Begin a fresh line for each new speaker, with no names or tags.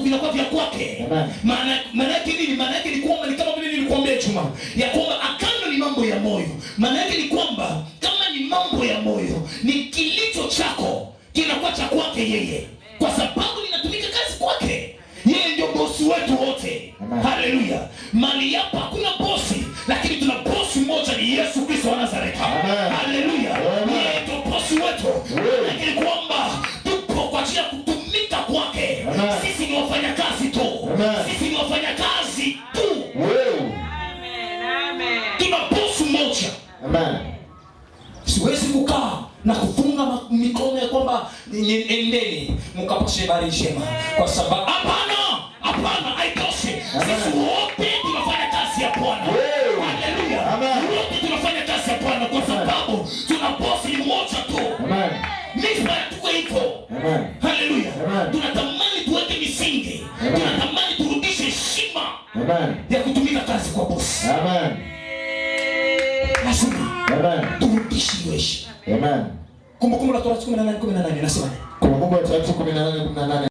vinakuwa vya kwake. Maana yake nini? Maana yake ni kwamba ni kama vile nilikuambia Juma, ya kwamba agano ni mambo ya moyo. Maana yake ni kwamba kama ni mambo ya moyo, ni kilicho chako kinakuwa cha kwake yeye, kwa sababu linatumika kazi kwake. Yeye ndio bosi wetu wote. Haleluya. Mali hapa hakuna bosi, lakini tuna bosi mmoja, ni Yesu Kristo wa Nazareti. Haleluya. Yeye ndio bosi wetu. Lakini kwamba tupo kwa ajili ya kutumika kwake. Sisi ni wafanyakazi tu. Sisi ni wafanyakazi tu. Amen. Tuna bosi mmoja. Amen. Siwezi kukaa na kufunga mikono ya kwamba endeni mkapashe habari njema, kwa sababu hapana, haitoshi. Sisi wote tunafanya kazi ya Bwana. Haleluya. Wote tunafanya kazi ya Bwana kwa sababu tuna bosi mmoja tu. Amen. Nisba tuko hivyo. Amen. Haleluya. Tunatamani tuweke misingi. Tunatamani turudishe heshima. Amen. Ya kutumika kazi kwa bosi. Amen. Amen. Turudishe heshima. Amen. Kumbukumbu la Torati 18:18 nasema. Kumbukumbu la Torati 18:18.